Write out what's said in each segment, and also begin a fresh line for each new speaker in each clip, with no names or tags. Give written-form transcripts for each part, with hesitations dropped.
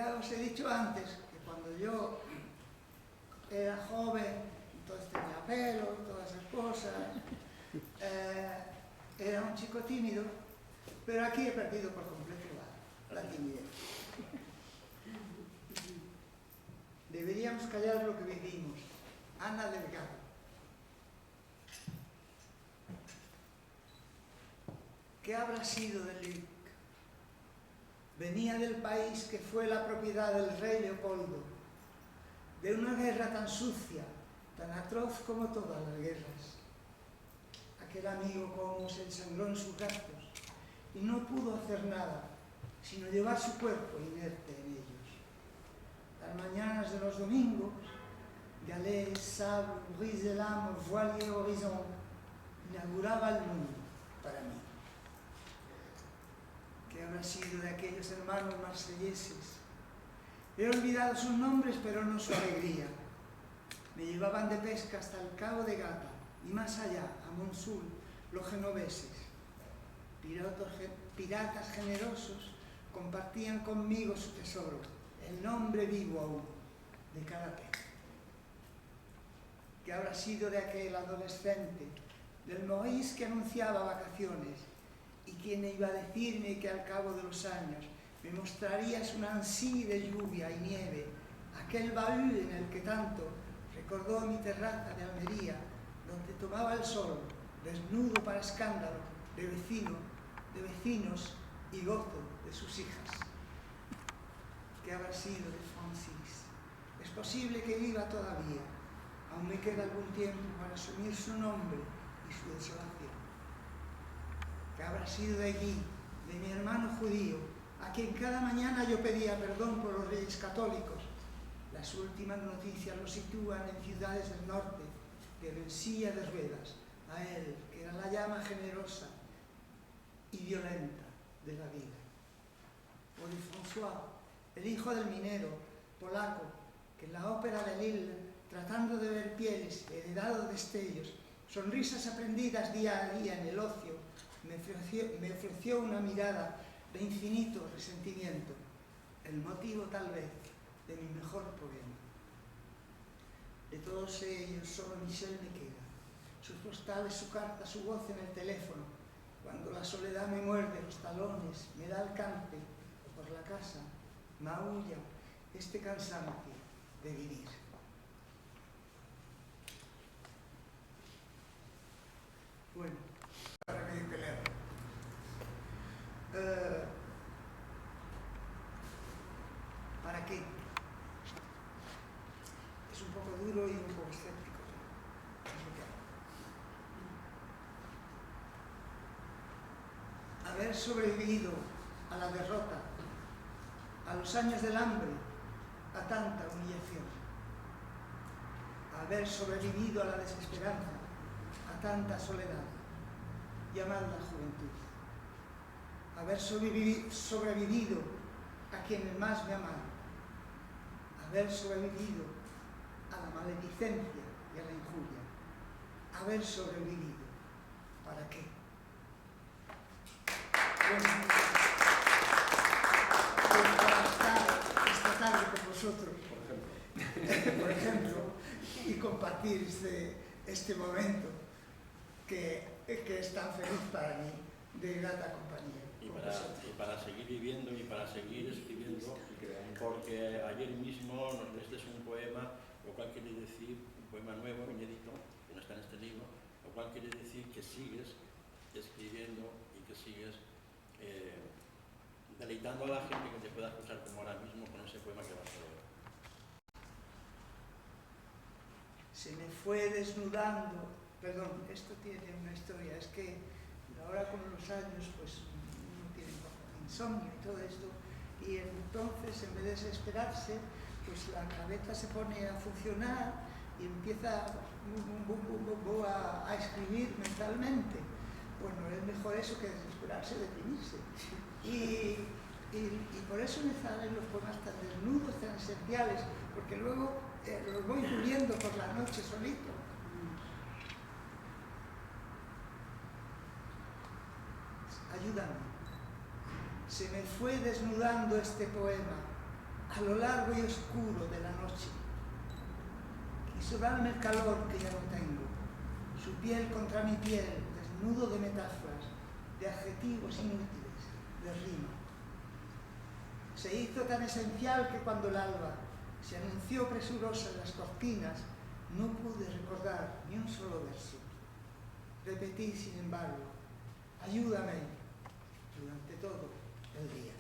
Ya os he dicho antes que cuando yo era joven, entonces tenía pelo, todas esas cosas, era un chico tímido, pero aquí he perdido por completo la timidez. Deberíamos callar lo que vivimos. Ana Delgado. ¿Qué habrá sido de Luc? Venía del país que fue la propiedad del rey Leopoldo, de una guerra tan sucia, tan atroz como todas las guerras. Aquel amigo como se ensangró en sus gastos y no pudo hacer nada, sino llevar su cuerpo inerte en ellos. Las mañanas de los domingos, galets, sable, brise de lame, voilier, horizon, inauguraba el mundo para mí. ¿Qué habrá sido de aquellos hermanos marselleses? He olvidado sus nombres, pero no su alegría. Me llevaban de pesca hasta el Cabo de Gata y más allá, a Monsul, los genoveses. Piratas generosos compartían conmigo su tesoro, el nombre vivo aún de cada pez. ¿Qué habrá sido de aquel adolescente, del Maurice que anunciaba vacaciones? ¿Y quién iba a decirme que al cabo de los años me mostrarías un ansí de lluvia y nieve, aquel baúl en el que tanto recordó mi terraza de Almería, donde tomaba el sol, desnudo para escándalo de vecinos y gozo de sus hijas? ¿Qué habrá sido de Francis? Es posible que viva todavía. Aún me queda algún tiempo para asumir su nombre y su desolación. ¿Qué habrá sido de allí, de mi hermano judío, a quien cada mañana yo pedía perdón por los reyes católicos? Las últimas noticias lo sitúan en ciudades del norte, pero en silla de ruedas, a él, que era la llama generosa y violenta de la vida. O de François, el hijo del minero polaco, que en la ópera de Lille, tratando de ver pieles, heredado destellos, sonrisas aprendidas día a día en el ocio, me ofreció una mirada de infinito resentimiento, el motivo tal vez de mi mejor poema. De todos ellos solo Michel me queda, sus postales, su carta, su voz en el teléfono, cuando la soledad me muerde los talones, me da alcance, o por la casa, maulla este cansancio de vivir. Bueno, para que leer. ¿Para qué? Es un poco duro y un poco escéptico. Haber sobrevivido a la derrota, a los años del hambre, a tanta humillación. Haber sobrevivido a la desesperanza, a tanta soledad, llamada juventud. Haber sobrevivido a quienes más me amaron. Haber sobrevivido a la maledicencia y a la injuria. Haber sobrevivido. ¿Para qué? Bueno, para estar esta tarde con vosotros, por ejemplo, y compartir este momento que es tan feliz para mí, de grata compañía.
Y para seguir viviendo y para seguir escribiendo, porque ayer mismo nos leíste un poema, lo cual quiere decir, un poema nuevo, inédito, que no está en este libro, lo cual quiere decir que sigues escribiendo y que sigues deleitando a la gente que te pueda escuchar como ahora mismo con ese poema que vas a leer.
Se me fue desnudando, perdón, esto tiene una historia, es que ahora con los años pues uno tiene insomnio y todo esto, y entonces en vez de desesperarse, pues la cabeza se pone a funcionar y empieza a escribir mentalmente. Bueno, es mejor eso que desesperarse, deprimirse. Y por eso me salen los poemas tan desnudos, tan esenciales, porque luego los voy puliendo por la noche solito. Ayúdame. Se me fue desnudando este poema a lo largo y oscuro de la noche. Quiso darme el calor que ya no tengo, su piel contra mi piel, desnudo de metáforas, de adjetivos inútiles, de rima. Se hizo tan esencial que cuando el alba se anunció presurosa en las cortinas, no pude recordar ni un solo verso. Repetí, sin embargo, ayúdame, durante todo el día.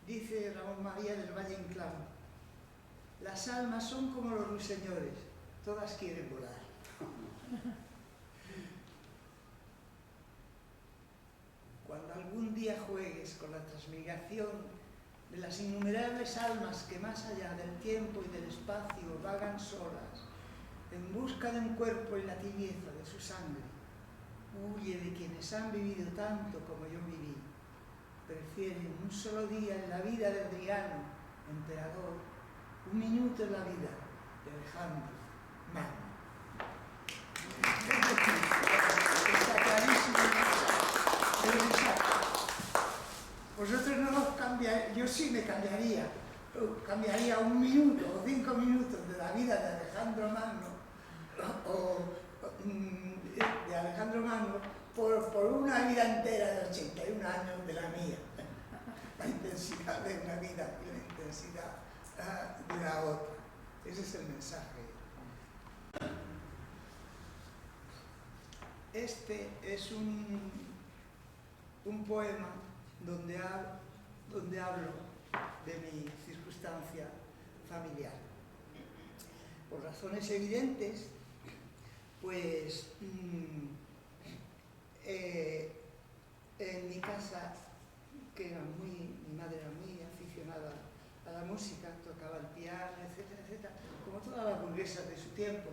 Dice Ramón María del Valle Inclán: las almas son como los ruiseñores, todas quieren volar. Cuando algún día juegues con la transmigración de las innumerables almas que más allá del tiempo y del espacio vagan solas, en busca de un cuerpo en la tibieza de su sangre, huye de quienes han vivido tanto como yo viví. Prefieren un solo día en la vida de Adriano, emperador, un minuto en la vida de Alejandro Magno. Está clarísimo. Vosotros no os cambiaréis, yo sí me cambiaría. Cambiaría un minuto o 5 minutos de la vida de Alejandro Magno de Alejandro Magno por una vida entera de 81 años de la mía. La intensidad de una vida y la intensidad de la otra. Ese es el mensaje. Este es un poema donde hablo de mi circunstancia familiar. Por razones evidentes, pues en mi casa, que era mi madre era muy aficionada a la música, tocaba el piano, etcétera, etcétera, como todas las burguesas de su tiempo.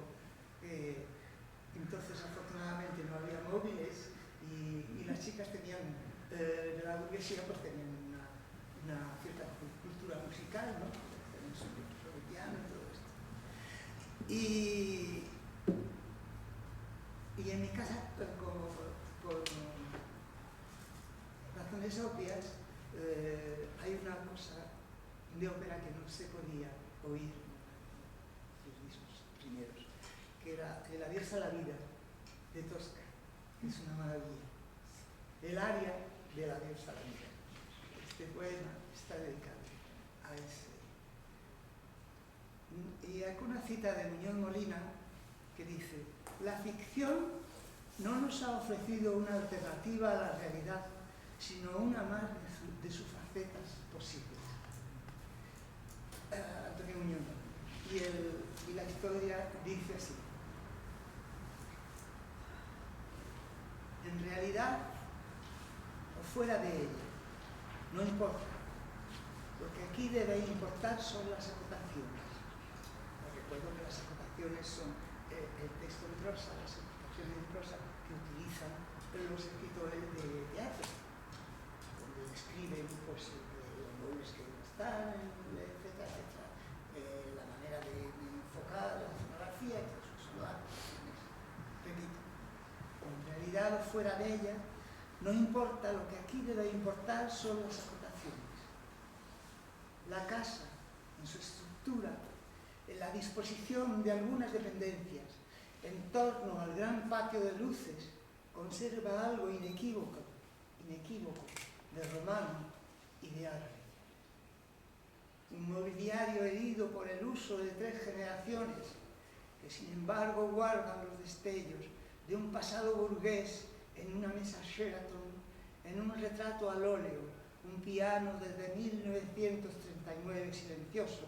Entonces, afortunadamente, no había móviles y las chicas tenían, de la burguesía, pues tenían una cierta cultura musical, ¿no? Tenían su piano y todo esto. Y en mi casa, por razones obvias, hay una cosa de ópera que no se podía oír en los discos primeros, que era El adiós a la vida, de Tosca, que es una maravilla. El aria del adiós a la vida. Este poema está dedicado a ese. Y hay una cita de Muñoz Molina que dice: la ficción no nos ha ofrecido una alternativa a la realidad, sino una más de sus facetas posibles. Antonio Muñoz. Y la historia dice así: en realidad, o fuera de ella, no importa. Lo que aquí debe importar son las acotaciones. Os recuerdo que las acotaciones son el texto en prosa, las acotaciones en prosa que utilizan los escritores de teatro, donde describen pues, los muebles que están, etcétera, etcétera, la manera de enfocar la fotografía y todo eso. Repito, en realidad o fuera de ella, no importa. Lo que aquí debe importar son las acotaciones. La casa, en su estructura, en la disposición de algunas dependencias, en torno al gran patio de luces, conserva algo inequívoco de romano y de árabe. Un mobiliario herido por el uso de 3 generaciones, que sin embargo guardan los destellos de un pasado burgués en una mesa Sheraton, en un retrato al óleo, un piano desde 1939 silencioso,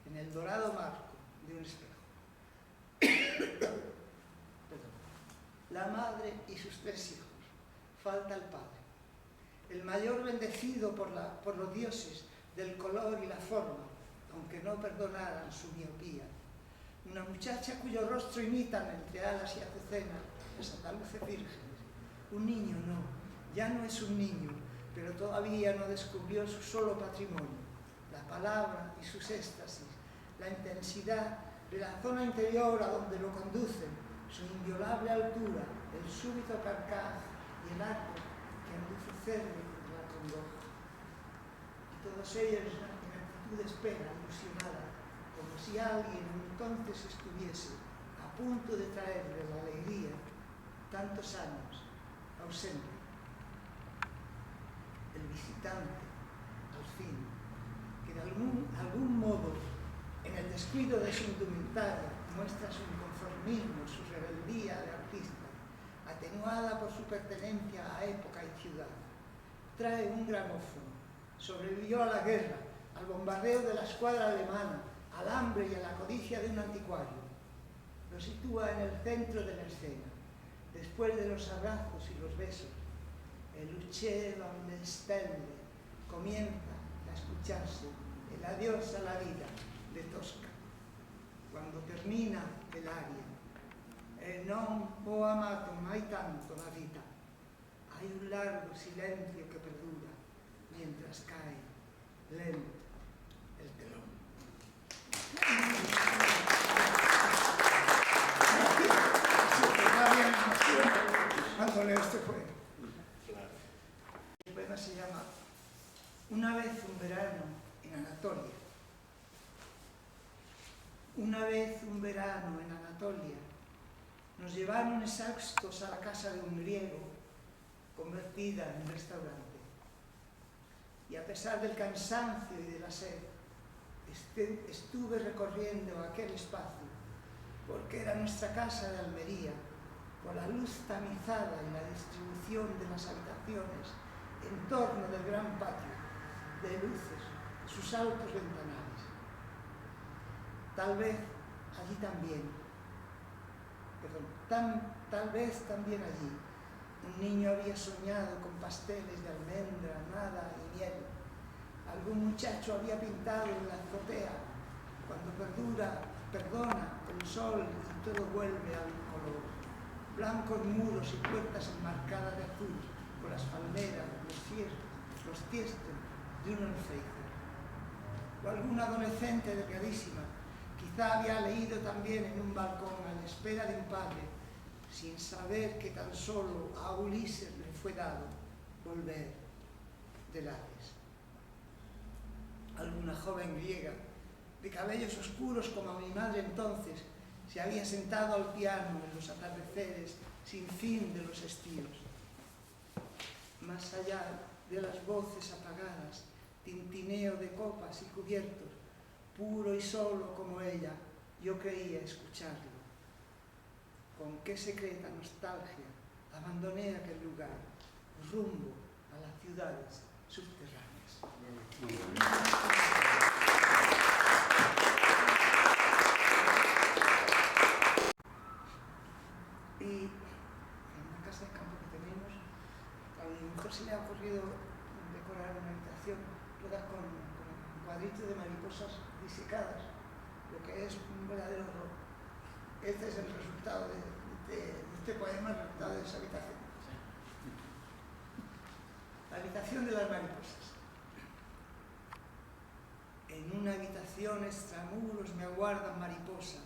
en el dorado marco de un espejo. La madre y sus 3 hijos. Falta el padre, el mayor bendecido por los dioses del color y la forma, aunque no perdonaran su miopía. Una muchacha cuyo rostro imitan entre alas y azucenas las andaluces vírgenes. Un niño no, ya no es un niño, pero todavía no descubrió su solo patrimonio, la palabra y sus éxtasis, la intensidad de la zona interior a donde lo conducen, su inviolable altura, el súbito carcaj y el arco que enlucecerme contra la congoja. Y todos ellos en actitud de espera, ilusionada, como si alguien entonces estuviese a punto de traerle la alegría, tantos años ausente. El visitante, al fin, que de algún modo, en el descuido de su indumentaria, muestra su inconformismo, su rebeldía de artista, atenuada por su pertenencia a época y ciudad. Trae un gramófono, sobrevivió a la guerra, al bombardeo de la escuadra alemana, al hambre y a la codicia de un anticuario. Lo sitúa en el centro de la escena, después de los abrazos y los besos. El Uccello alle stelle comienza a escucharse el adiós a la vida de Tosca. Cuando termina el aria, non ho amato mai tanto la vita, hay un largo silencio que perdura mientras cae lento el telón. Cuando leo este poema. El poema se llama Una vez un verano en Anatolia. Una vez un verano en Anatolia nos llevaron exhaustos a la casa de un griego convertida en restaurante. Y a pesar del cansancio y de la sed, estuve recorriendo aquel espacio porque era nuestra casa de Almería, con la luz tamizada y la distribución de las habitaciones en torno del gran patio, de luces, sus altos ventanales. Tal vez allí también, tal vez también allí, un niño había soñado con pasteles de almendra, nada y miel. Algún muchacho había pintado en la azotea, cuando perdona el sol y todo vuelve al color. Blancos muros y puertas enmarcadas de azul por las palmeras, los tiestos de un alféizar. O alguna adolescente delgadísima, quizá había leído también en un balcón a la espera de un padre, sin saber que tan solo a Ulises le fue dado volver del Hades. Alguna joven griega, de cabellos oscuros como mi madre entonces, se había sentado al piano en los atardeceres sin fin de los estíos. Más allá de las voces apagadas, tintineo de copas y cubiertos, puro y solo como ella, yo creía escucharlo. Con qué secreta nostalgia abandoné aquel lugar, rumbo a las ciudades subterráneas. Y en una casa de campo que tenemos, a mi mujer se le ha ocurrido decorar una habitación toda con un cuadrito de mariposas disecadas, lo que es un verdadero horror. Este es el resultado de este poema, el resultado de esa habitación. La habitación de las mariposas. En una habitación extramuros me aguardan mariposas,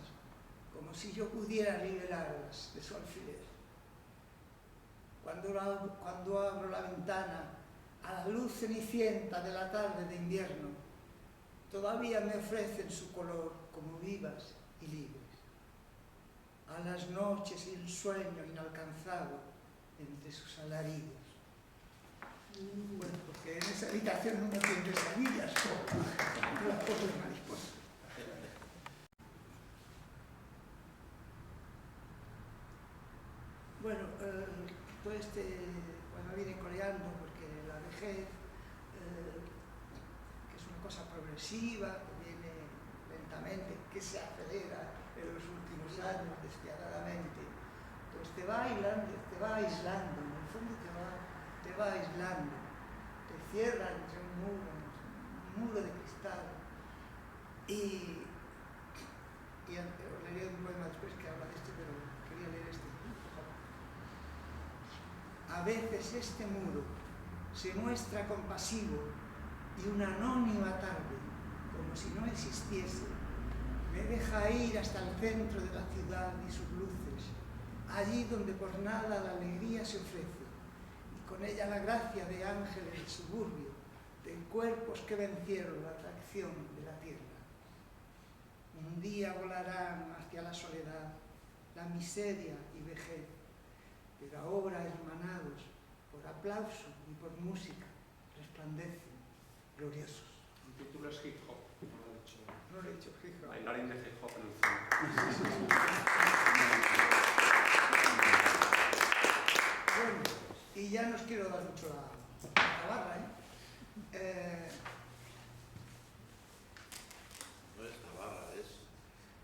como si yo pudiera liberarlas de su alfiler. Cuando abro la ventana a la luz cenicienta de la tarde de invierno, todavía me ofrecen su color como vivas y libres. A las noches y el sueño inalcanzado entre sus alaridos. Bueno, porque en esa habitación uno tiene pesadillas con las pobres mariposas. Bueno, todo este poema viene coreando porque la vejez, que es una cosa progresiva, que viene lentamente, que se acelera en los últimos años despiadadamente, pues te va aislando, en el fondo te va aislando, te cierra entre un muro de cristal. Y os leeré un poema después que habla de esto, pero quería leer este. A veces este muro se muestra compasivo y una anónima tarde, como si no existiese, me deja ir hasta el centro de la ciudad y sus luces, allí donde por nada la alegría se ofrece, y con ella la gracia de ángeles del suburbio, de cuerpos que vencieron la atracción de la tierra. Un día volarán hacia la soledad, la miseria y vejez, pero ahora hermanados por aplauso y por música, resplandecen gloriosos.
El título es hip hop,
No lo he dicho, hip hop.
bailarín de hip hop en el fondo.
Bueno, y ya no os quiero dar mucho la barra,
No es Navarra, es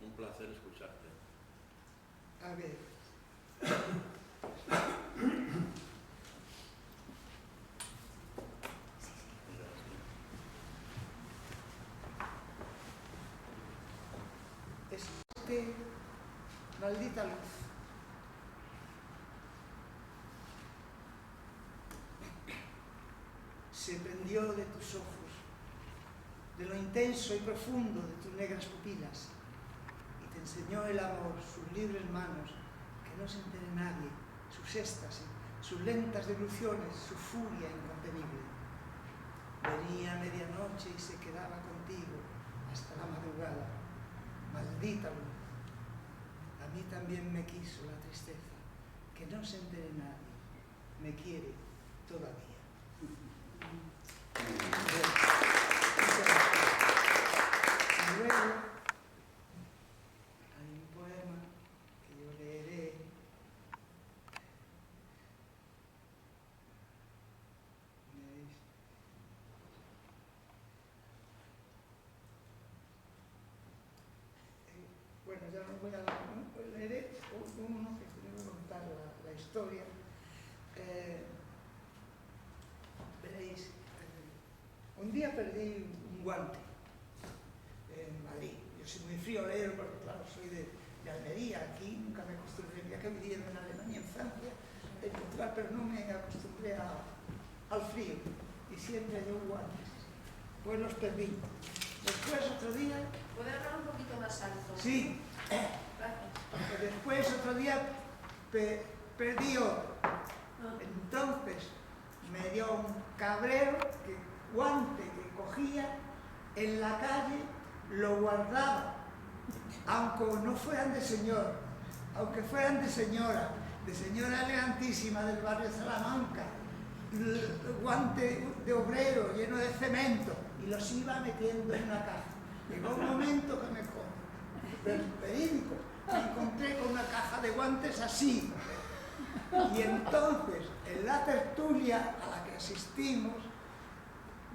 un placer escucharte.
A ver. Maldita luz. Se prendió de tus ojos, de lo intenso y profundo de tus negras pupilas, y te enseñó el amor, sus libres manos, que no se entere nadie, sus éxtasis, sus lentas devoluciones, su furia incontenible. Venía a medianoche y se quedaba contigo hasta la madrugada. Maldita luz. A mí también me quiso la tristeza, que no se entere nadie, me quiere todavía. Y luego hay un poema que yo leeré. ¿Veis? Bueno, ya no voy a leer uno que tengo que contar la historia. Veréis, un día perdí un guante en Madrid. Yo soy muy friolero porque, claro, soy de Almería. Aquí nunca me acostumbré, ya que viví en Alemania, en Francia, en Portugal, pero no me acostumbré al frío. Y siempre llevo guantes. Pues los perdí. Después, otro día...
¿Puede hablar un poquito más alto?
Sí.
Gracias.
Después, otro día, perdí otro. Entonces, me dio un cabrero que guante que cogía en la calle, lo guardaba, aunque no fueran de señor, aunque fueran de señora elegantísima del barrio Salamanca, guante de obrero lleno de cemento, y los iba metiendo en una caja. Llegó un momento que del periódico me encontré con una caja de guantes así, y entonces en la tertulia a la que asistimos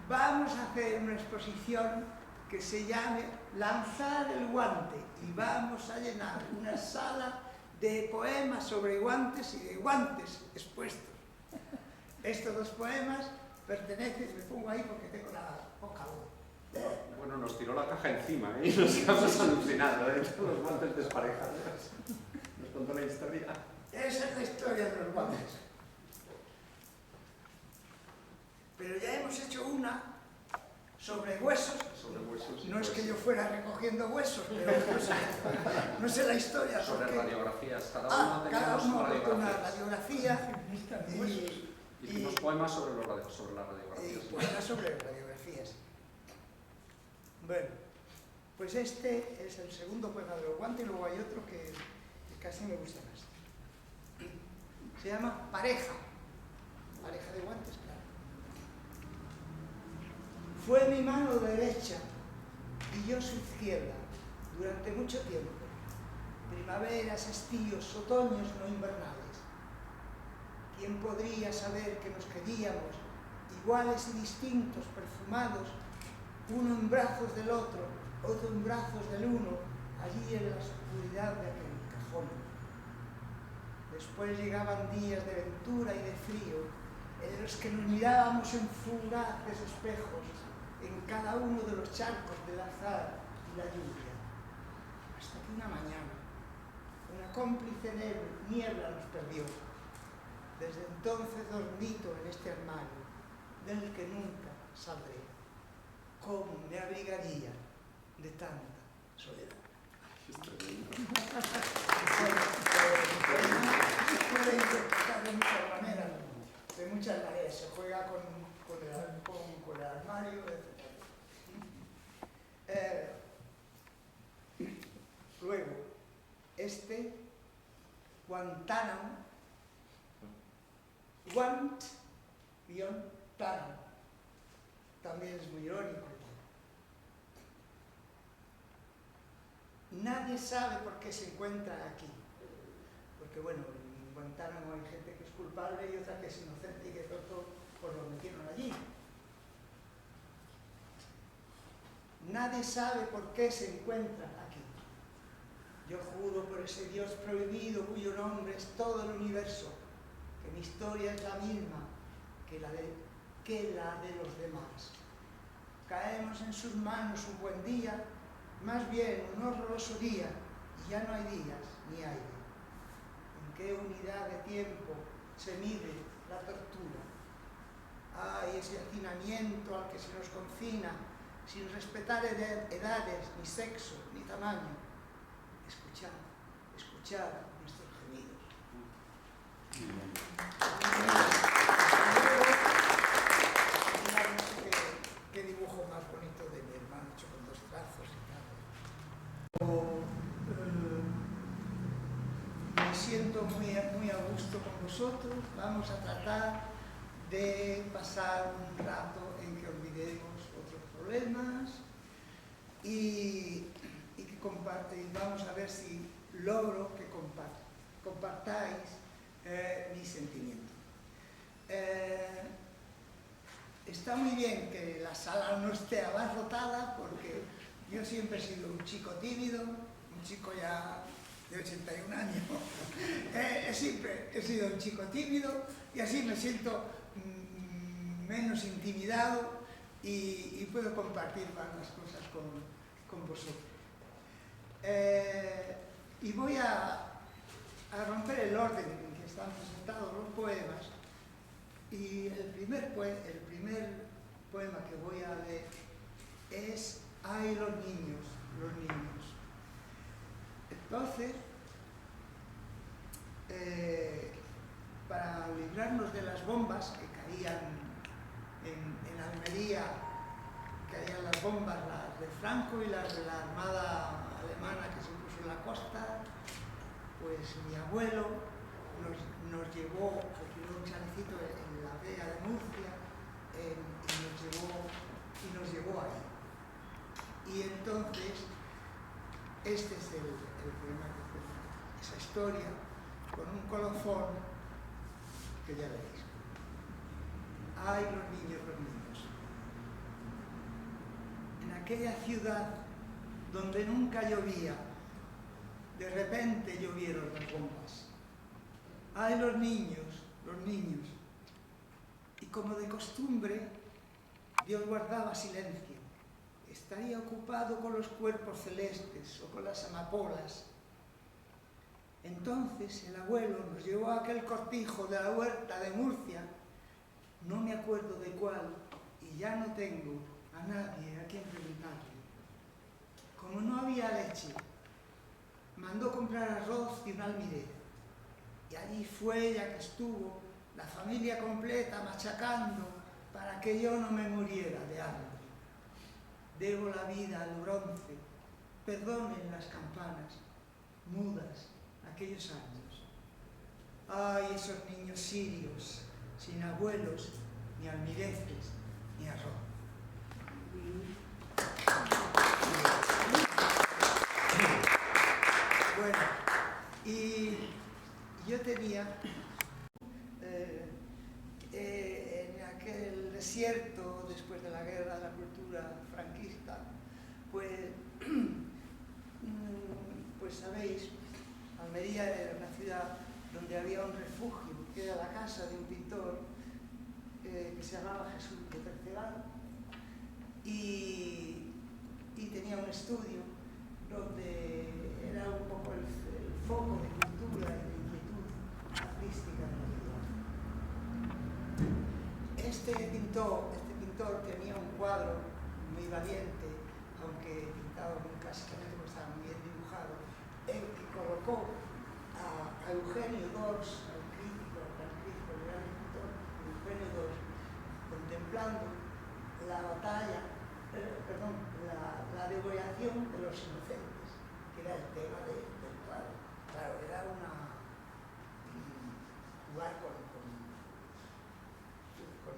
vamos a hacer una exposición que se llame Lanzar el guante, y vamos a llenar una sala de poemas sobre guantes y de guantes expuestos. Estos dos poemas pertenecen, me pongo ahí porque tengo la poca voz.
Bueno, nos tiró la caja encima, y nos quedamos alucinados, los guantes desparejados. Nos contó la historia.
Esa es la historia de los guantes. Pero ya hemos hecho una sobre huesos.
Sobre huesos.
No es que yo fuera recogiendo huesos, pero no sé la historia.
Sobre
porque...
radiografías. Cada
cada
teníamos
uno con una
radiografía.
radiografía
Y hicimos poemas sobre las radiografías.
Poemas sobre radiografías. Bueno, pues este es el segundo poema de los guantes, y luego hay otro que casi me gusta más. Se llama Pareja. Pareja de guantes, claro. Fue mi mano derecha y yo su izquierda durante mucho tiempo. Primaveras, estíos, otoños no invernales. ¿Quién podría saber que nos queríamos, iguales y distintos, perfumados, uno en brazos del otro en brazos del uno, allí en la oscuridad de aquel cajón? Después llegaban días de ventura y de frío, en los que nos mirábamos en fugaces espejos, en cada uno de los charcos del azar y la lluvia. Hasta que una mañana, una cómplice niebla nos perdió. Desde entonces dormito en este armario, del que nunca saldré. ¿Cómo me abrigaría de tanta soledad? puede interpretar de muchas maneras. De muchas maneras. Se juega con el armario, etc. Luego, Guantánamo, Guant-Tánamo, también es muy irónico. Nadie sabe por qué se encuentra aquí, porque bueno, en Guantánamo hay gente que es culpable y otra que es inocente y que todo pues lo metieron allí. Nadie sabe por qué se encuentra aquí. Yo juro por ese Dios prohibido cuyo nombre es todo el universo, que mi historia es la misma que la de los demás. Caemos en sus manos un buen día, más bien un horroroso día, y ya no hay días ni aire. ¿En qué unidad de tiempo se mide la tortura? Ay, ese hacinamiento al que se nos confina, sin respetar edades, ni sexo, ni tamaño. Escuchad nuestros gemidos. Qué dibujo más bonito de mi hermano, hecho con 2 trazos y tal. Me siento muy a gusto con vosotros. Vamos a tratar de pasar un rato en que olvidemos otros problemas y que compartáis. Vamos a ver si logro que compartáis mi sentimiento. Está muy bien que la sala no esté abarrotada, porque yo siempre he sido un chico tímido, un chico ya de 81 años. Siempre he sido un chico tímido y así me siento menos intimidado y puedo compartir varias cosas con vosotros. Y voy a romper el orden en que están presentados los poemas. Y el primer poema que voy a leer es ¡Ay, los niños! Entonces, para librarnos de las bombas que caían en Almería, caían las bombas, las de Franco y las de la Armada Alemana que se puso en la costa, pues mi abuelo nos llevó, alquiló un chalecito en la vega de Murcia y nos llevó ahí. Y entonces, este es el poema que cuenta esa historia, con un colofón que ya veréis. ¡Ay, los niños! En aquella ciudad donde nunca llovía, de repente llovieron las bombas. ¡Ay, los niños! Y como de costumbre, Dios guardaba silencio. Estaría ocupado con los cuerpos celestes o con las amapolas. Entonces el abuelo nos llevó a aquel cortijo de la huerta de Murcia, no me acuerdo de cuál, y ya no tengo a nadie a quien preguntarle. Como no había leche, mandó comprar arroz y un almirez. Y allí fue, ya que estuvo, la familia completa machacando para que yo no me muriera de hambre. Debo la vida al bronce, perdonen las campanas, mudas aquellos años. Ay, esos niños sirios, sin abuelos, ni almireces, ni arroz. Bueno, y yo tenía en aquel desierto, después de la guerra de la cultura franquista, pues sabéis, Almería era una ciudad donde había un refugio, que era la casa de un pintor que se llamaba Jesús de Tercelano, y tenía un estudio donde era un poco el foco de cultura y de inquietud artística de la ciudad. Este pintor tenía un cuadro muy valiente, aunque pintado muy clásicamente, porque estaba muy bien dibujado, el que colocó a Eugenio Dors, al que Eugenio II, contemplando la batalla, la degollación de los inocentes, que era el tema del cuadro. Claro, era jugar con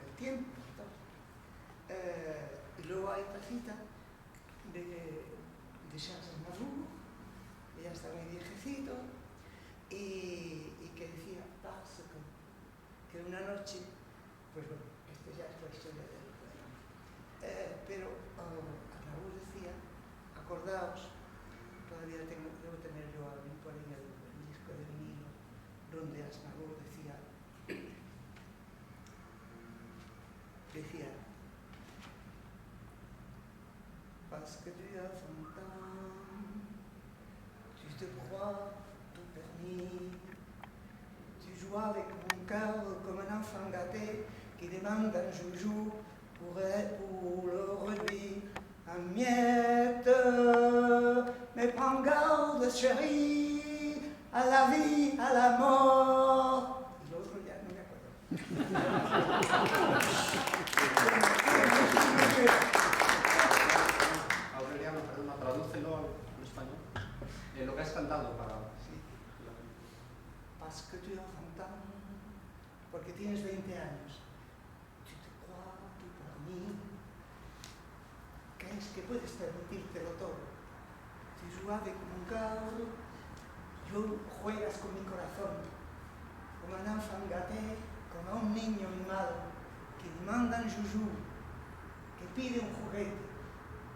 el tiempo. Y luego hay otra cita de Charles Aznavour, que ya está muy viejecito, y que decía, que una noche, pues bueno, esto ya es la historia del poema, pero Aznavour decía, acordaos, todavía debo tener yo por ahí el disco de vinilo, donde Aznavour decía, parce que tu as 20 ans, tu te crois tout permis, tu joues avec mon cœur comme un enfant gâté qui demande un joujou pour le réduire en miettes. Mais prends garde, chérie, à la vie, à la mort. Y lo otro ya no me acuerdo.
Aureliano, perdona, tradúcelo al español. Lo que has cantado para...
Sí. Parce que tu as 20 ans, porque tienes 20 años. Tu te crois tout permis. ¿Crees que puedes permitírtelo todo? Tu joues avec mon cœur, juegas con mi corazón, como un enfant gâté, como un niño mimado, que demanda un joujou, que pide un juguete,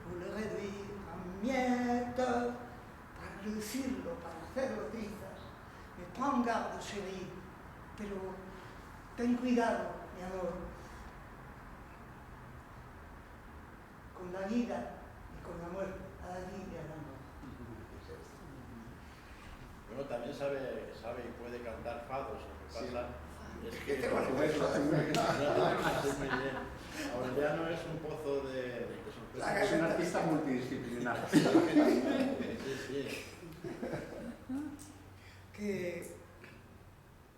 pour le réduire en miettes, para reducirlo, para hacerlo trizas. Me prends garde, chérie, pero ten cuidado, mi amor, con la vida y con la muerte, a la vida y al amor.
Bueno, también sabe y puede cantar fados, lo que pasa es que...
Te bueno,
muy bien. Aureliano es un pozo de sorpresas.
Es un artista multidisciplinar.
Sí, sí.
Que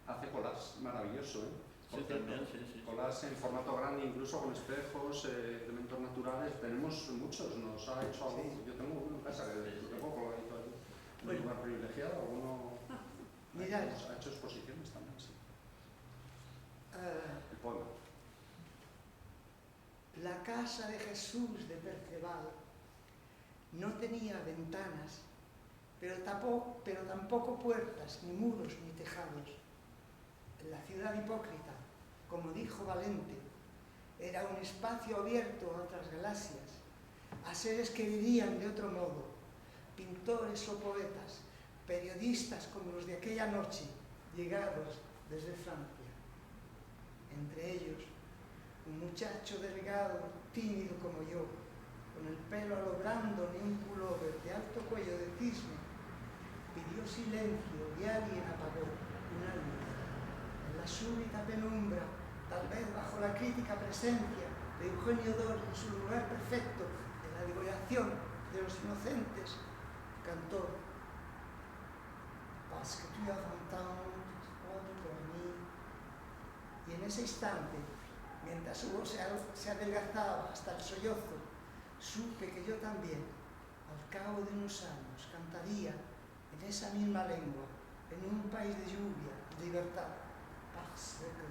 Hace collage maravilloso, ¿eh?
Sí, también, sí.
Collage en formato grande, incluso con espejos, elementos naturales. Tenemos muchos, nos ha hecho algo.
Sí.
Yo tengo uno en casa que lo tengo colgadito aquí. Un lugar privilegiado, alguno
mirad,
ha hecho exposiciones también, sí. El poema.
la casa de Jesús de Perceval no tenía ventanas, pero tampoco puertas, ni muros, ni tejados. La ciudad hipócrita, como dijo Valente, era un espacio abierto a otras galaxias, a seres que vivían de otro modo, pintores o poetas, periodistas como los de aquella noche, llegados desde Francia. Entre ellos, un muchacho delgado, tímido como yo, con el pelo a lo brando ni un pullover de alto cuello de cisne, pidió silencio y alguien apagó una luz. En la súbita penumbra, tal vez bajo la crítica presencia de Eugenio II en su lugar perfecto de la degollación de los inocentes, cantó: Parce que tu as 20 ans, por mí. Y en ese instante, mientras su voz se adelgazaba hasta el sollozo, supe que yo también, al cabo de unos años, cantaría en esa misma lengua, en un país de lluvia y libertad. Parce que.